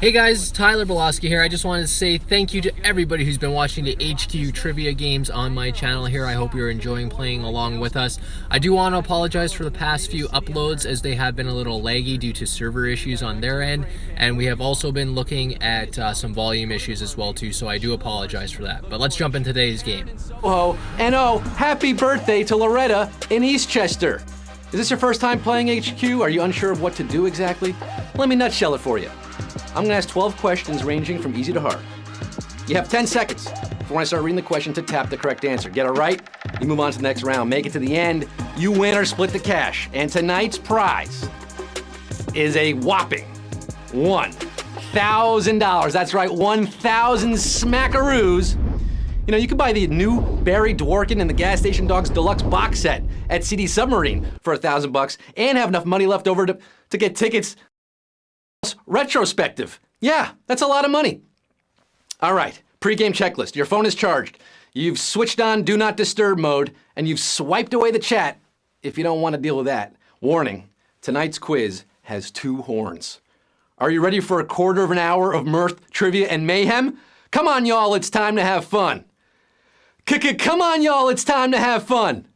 Hey guys, Tyler Belowski here. I just wanted to say thank you to everybody who's been watching the HQ trivia games on my channel here. I hope you're enjoying playing along with us. I do want to apologize for the past few uploads as they have been a little laggy due to server issues on their end, and we have also been looking at some volume issues as well too, so I do apologize for that. But let's jump into today's game. Oh, and oh, happy birthday to Loretta in Eastchester. Is this your first time playing HQ? Are you unsure of what to do exactly? Let me nutshell it for you. I'm gonna ask 12 questions ranging from easy to hard. You have 10 seconds before I start reading the question to tap the correct answer. Get it right, you move on to the next round. Make it to the end, you win or split the cash. And tonight's prize is a whopping $1,000. That's right, 1,000 smackaroos. You know, you can buy the new Barry Dworkin and the Gas Station Dogs Deluxe box set at CD Submarine for $1,000 and have enough money left over to get tickets retrospective. Yeah, that's a lot of money. All right, pre-game checklist. Your phone is charged. You've switched on Do Not Disturb mode, and you've swiped away the chat if you don't want to deal with that. Warning, tonight's quiz has 2 horns. Are you ready for a quarter of an hour of mirth, trivia, and mayhem? Come on, y'all, it's time to have fun. Come on, y'all, it's time to have fun.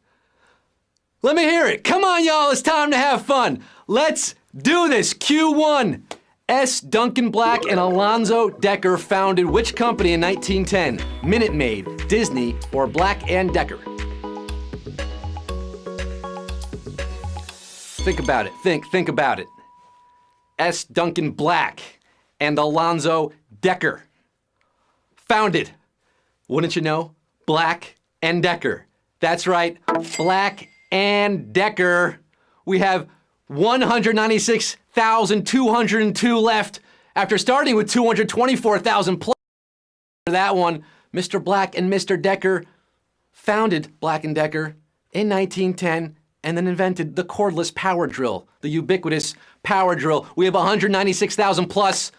Let me hear it. Come on, y'all, it's time to have fun. Let's do this. Q1. S. Duncan Black and Alonzo Decker founded which company in 1910? Minute Maid, Disney, or Black and Decker? Think about it. Think about it. S. Duncan Black and Alonzo Decker founded, wouldn't you know, Black and Decker. That's right, Black and Decker. We have 196,202 left after starting with 224,000 plus. That one, Mr. Black and Mr. Decker founded Black & Decker in 1910 and then invented the cordless power drill, the ubiquitous power drill. We have 196,000 plus.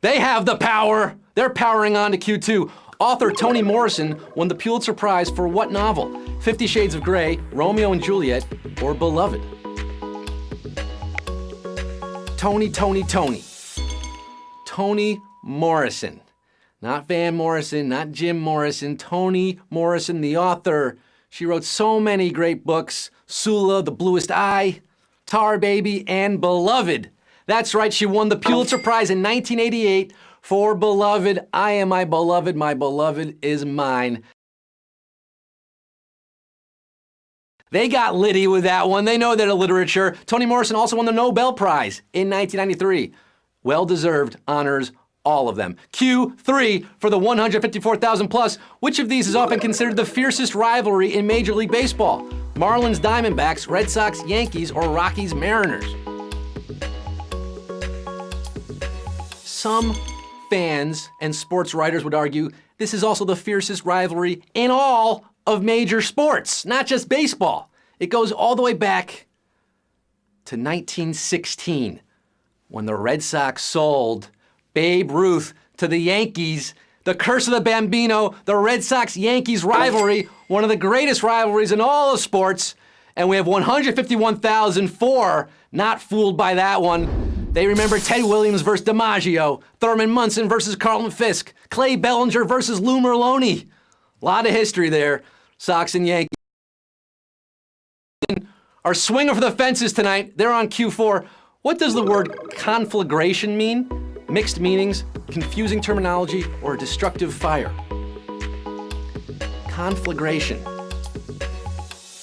They have the power. They're powering on to Q2. Author Toni Morrison won the Pulitzer Prize for what novel? 50 Shades of Grey, Romeo and Juliet, or Beloved? Toni Morrison. Not Van Morrison, not Jim Morrison. Toni Morrison, the author. She wrote so many great books. Sula, The Bluest Eye, Tar Baby, and Beloved. That's right, she won the Pulitzer Prize in 1988 for Beloved. I am my beloved is mine. They got litty with that one. They know their literature. Toni Morrison also won the Nobel Prize in 1993. Well-deserved honors, all of them. Q3 for the 154,000 plus. Which of these is often considered the fiercest rivalry in Major League Baseball? Marlins, Diamondbacks, Red Sox, Yankees, or Rockies, Mariners? Some fans and sports writers would argue this is also the fiercest rivalry in all of major sports, not just baseball. It goes all the way back to 1916 when the Red Sox sold Babe Ruth to the Yankees. The curse of the Bambino, the Red Sox-Yankees rivalry, one of the greatest rivalries in all of sports. And we have 151,004 not fooled by that one. They remember Ted Williams versus DiMaggio, Thurman Munson versus Carlton Fisk, Clay Bellinger versus Lou Merloni. A lot of history there. Sox and Yankees are swinging for the fences tonight. They're on Q4. What does the word conflagration mean? Mixed meanings, confusing terminology, or destructive fire? Conflagration.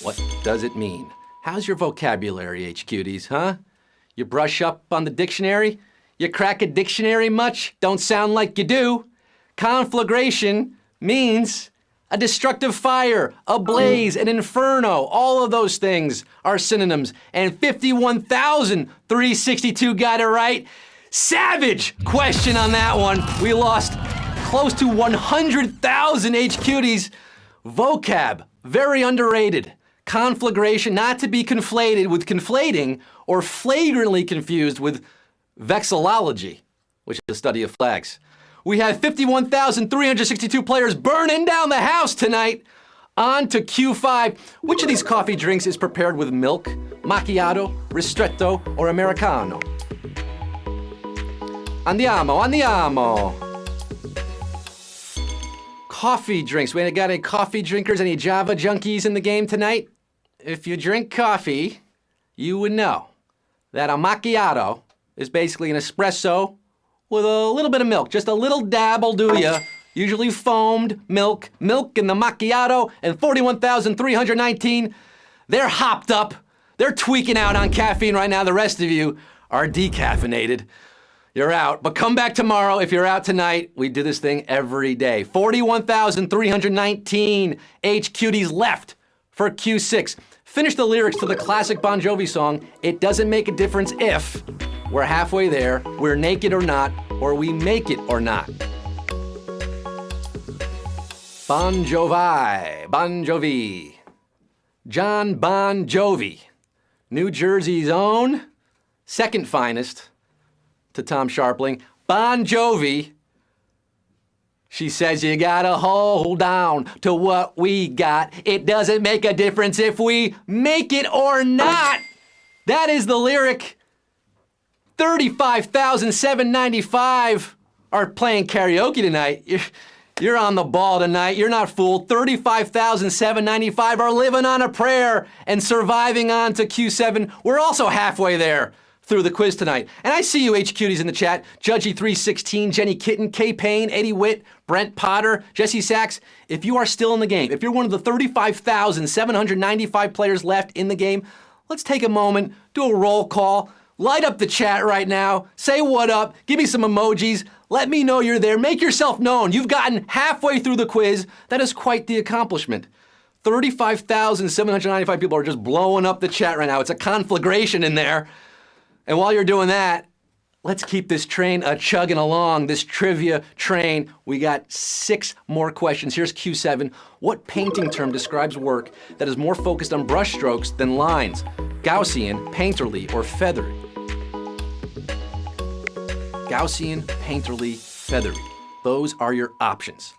What does it mean? How's your vocabulary, HQties, huh? You brush up on the dictionary? You crack a dictionary much? Don't sound like you do. Conflagration means a destructive fire, a blaze, an inferno. All of those things are synonyms. And 51,362 got it right. Savage question on that one. We lost close to 100,000 HQties. Vocab, very underrated. Conflagration, not to be conflated with conflating or flagrantly confused with vexillology, which is the study of flags. We have 51,362 players burning down the house tonight. On to Q5. Which of these coffee drinks is prepared with milk, macchiato, ristretto, or americano? Andiamo. Coffee drinks. We got any coffee drinkers, any Java junkies in the game tonight? If you drink coffee, you would know that a macchiato is basically an espresso with a little bit of milk. Just a little dab will do ya. Usually foamed milk in the macchiato, and 41,319. They're hopped up. They're tweaking out on caffeine right now. The rest of you are decaffeinated. You're out. But come back tomorrow if you're out tonight. We do this thing every day. 41,319 HQDs left for Q6. Finish the lyrics to the classic Bon Jovi song, It Doesn't Make a Difference If. We're halfway there. We're naked or not, or we make it or not. Bon Jovi. John Bon Jovi. New Jersey's own, second finest to Tom Sharpling. Bon Jovi. She says you gotta hold on to what we got. It doesn't make a difference if we make it or not. That is the lyric. 35,795 are playing karaoke tonight. You're on the ball tonight. You're not fooled. 35,795 are living on a prayer and surviving on to Q7. We're also halfway there through the quiz tonight. And I see you HQDs in the chat. Judgy316, Jenny Kitten, Kay Payne, Eddie Witt, Brent Potter, Jesse Sachs. If you are still in the game, if you're one of the 35,795 players left in the game, let's take a moment, do a roll call, light up the chat right now, say what up, give me some emojis, let me know you're there, make yourself known. You've gotten halfway through the quiz. That is quite the accomplishment. 35,795 people are just blowing up the chat right now. It's a conflagration in there. And while you're doing that, let's keep this train chugging along, this trivia train. We got 6 more questions. Here's Q7. What painting term describes work that is more focused on brush strokes than lines? Gaussian, painterly, or feathery? Gaussian, painterly, feathery. Those are your options.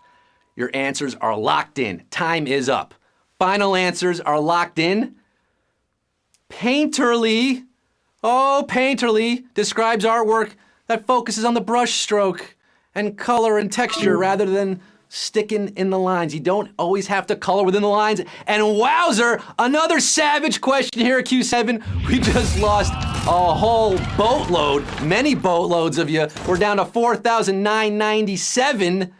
Your answers are locked in. Time is up. Final answers are locked in. Painterly. Oh, painterly describes artwork that focuses on the brush stroke and color and texture rather than sticking in the lines. You don't always have to color within the lines. And wowzer, another savage question here at Q7. We just lost a whole boatload, many boatloads of you. We're down to 4,997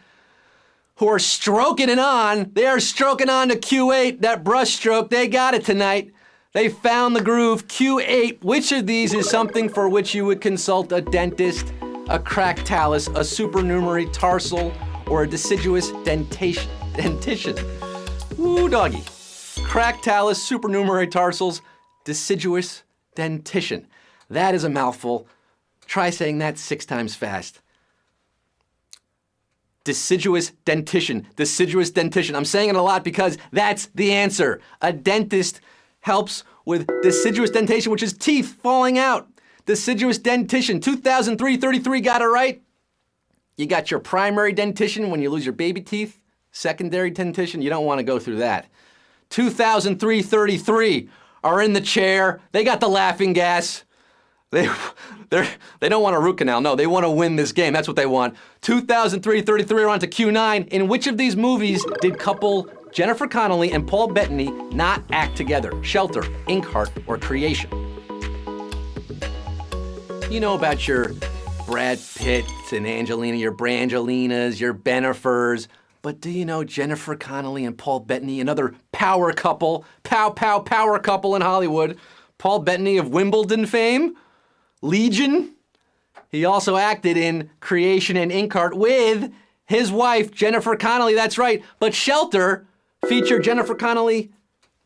who are stroking it on. They are stroking on to Q8, that brush stroke. They got it tonight. They found the groove. Q8, which of these is something for which you would consult a dentist, a cracked talus, a supernumerary tarsal, or a deciduous dentition? Woo, doggy. Cracked talus, supernumerary tarsals, deciduous dentition. That is a mouthful. Try saying that 6 times fast. Deciduous dentition. Deciduous dentition. I'm saying it a lot because that's the answer. A dentist helps with deciduous dentation, which is teeth falling out. Deciduous dentition. 2003-33 got it right. You got your primary dentition when you lose your baby teeth. Secondary dentition, you don't want to go through that. 2003-33 are in the chair. They got the laughing gas. They don't want a root canal. No, they want to win this game. That's what they want. 2003-33 are on to Q9. In which of these movies did couple Jennifer Connelly and Paul Bettany not act together? Shelter, Inkheart, or Creation? You know about your Brad Pitts and Angelina, your Brangelinas, your Benefers, but do you know Jennifer Connelly and Paul Bettany, another power couple, power couple in Hollywood? Paul Bettany of Wimbledon fame, Legion. He also acted in Creation and Inkheart with his wife, Jennifer Connelly, that's right. But Shelter featured Jennifer Connelly,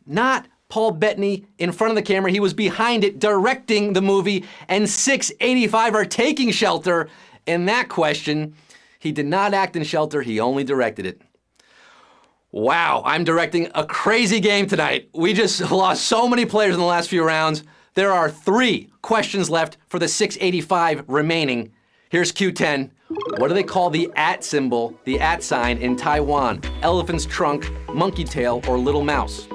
not Paul Bettany, in front of the camera. He was behind it, directing the movie, and 685 are taking Shelter. In that question, he did not act in Shelter, he only directed it. Wow, I'm directing a crazy game tonight. We just lost so many players in the last few rounds. There are 3 questions left for the 685 remaining. Here's Q10. What do they call the @ symbol, the @ sign in Taiwan? Elephant's trunk, monkey tail, or little mouse?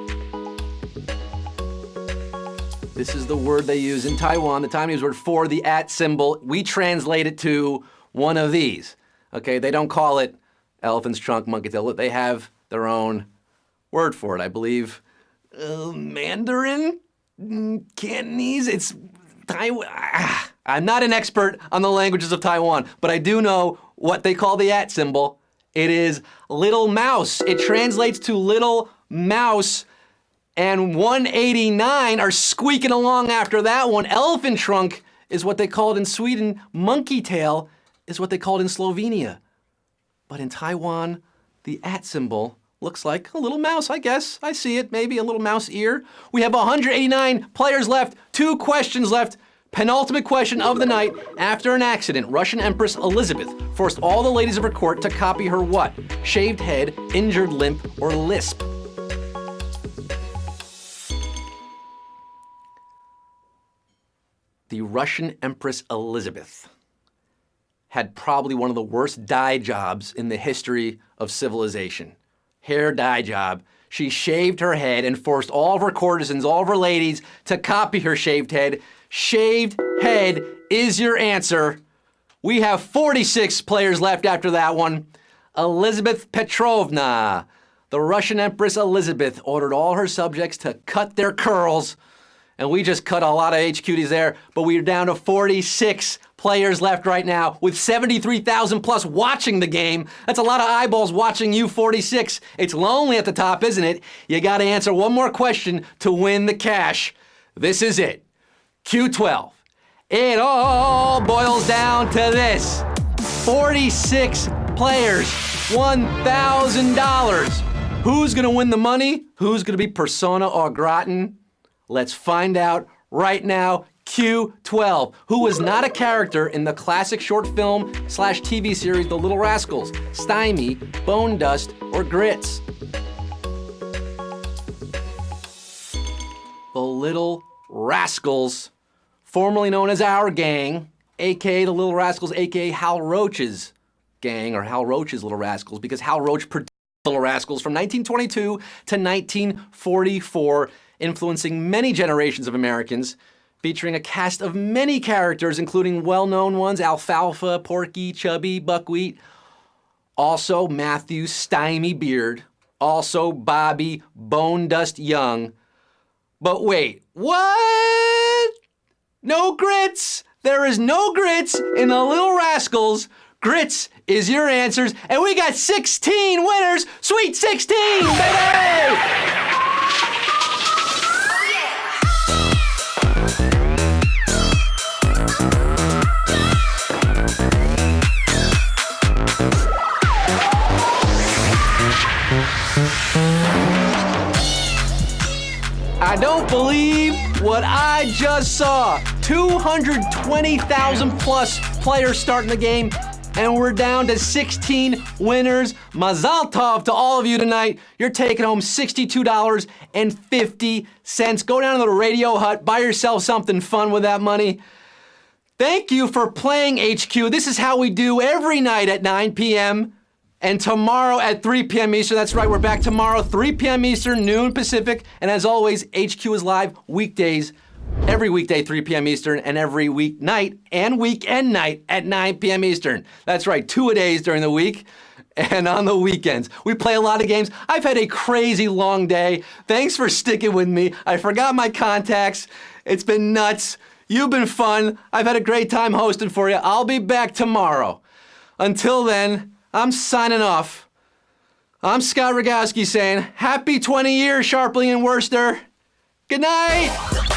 This is the word they use in Taiwan, the Taiwanese word for the at symbol. We translate it to one of these. Okay, they don't call it elephant's trunk, monkey tail. They have their own word for it, I believe. Mandarin? Cantonese? It's Taiwan. I'm not an expert on the languages of Taiwan, but I do know what they call the at symbol. It is little mouse. It translates to little mouse. And 189 are squeaking along after that one. Elephant trunk is what they called in Sweden. Monkey tail is what they called in Slovenia. But in Taiwan, the at symbol looks like a little mouse, I guess. I see it, maybe a little mouse ear. We have 189 players left, 2 questions left. Penultimate question of the night. After an accident, Russian Empress Elizabeth forced all the ladies of her court to copy her what? Shaved head, injured limp, or lisp? The Russian Empress Elizabeth had probably one of the worst dye jobs in the history of civilization. Hair dye job. She shaved her head and forced all of her courtesans, all of her ladies, to copy her shaved head. Shaved head is your answer. We have 46 players left after that one. Elizabeth Petrovna, the Russian Empress Elizabeth, ordered all her subjects to cut their curls. And we just cut a lot of HQTs there, but we are down to 46 players left right now with 73,000 plus watching the game. That's a lot of eyeballs watching you 46. It's lonely at the top, isn't it? You got to answer one more question to win the cash. This is it. Q12. It all boils down to this. 46 players, $1,000. Who's going to win the money? Who's going to be persona au gratin? Let's find out right now. Q12, who was not a character in the classic short film / TV series The Little Rascals, Stymie, Bone Dust, or Grits? The Little Rascals, formerly known as Our Gang, aka The Little Rascals, aka Hal Roach's gang, or Hal Roach's Little Rascals, because Hal Roach produced Little Rascals from 1922 to 1944, influencing many generations of Americans, featuring a cast of many characters, including well-known ones, Alfalfa, Porky, Chubby, Buckwheat, also Matthew Stymie Beard, also Bobby Bone Dust Young. But wait, what? No Grits! There is no Grits in the Little Rascals. Grits is your answers, and we got 16 winners! Sweet 16, baby! I don't believe what I just saw. 220,000 plus players starting the game, and we're down to 16 winners. Mazal tov to all of you tonight. You're taking home $62.50. Go down to the Radio Hut, buy yourself something fun with that money. Thank you for playing HQ. This is how we do every night at 9 p.m. and tomorrow at 3 p.m. Eastern. That's right, we're back tomorrow, 3 p.m. Eastern, noon Pacific. And as always, HQ is live weekdays, every weekday, 3 p.m. Eastern, and every weeknight and weekend night at 9 p.m. Eastern. That's right, 2-a-days during the week and on the weekends. We play a lot of games. I've had a crazy long day. Thanks for sticking with me. I forgot my contacts. It's been nuts. You've been fun. I've had a great time hosting for you. I'll be back tomorrow. Until then, I'm signing off. I'm Scott Rogowski saying, happy 20 years, Sharpling and Worcester. Good night.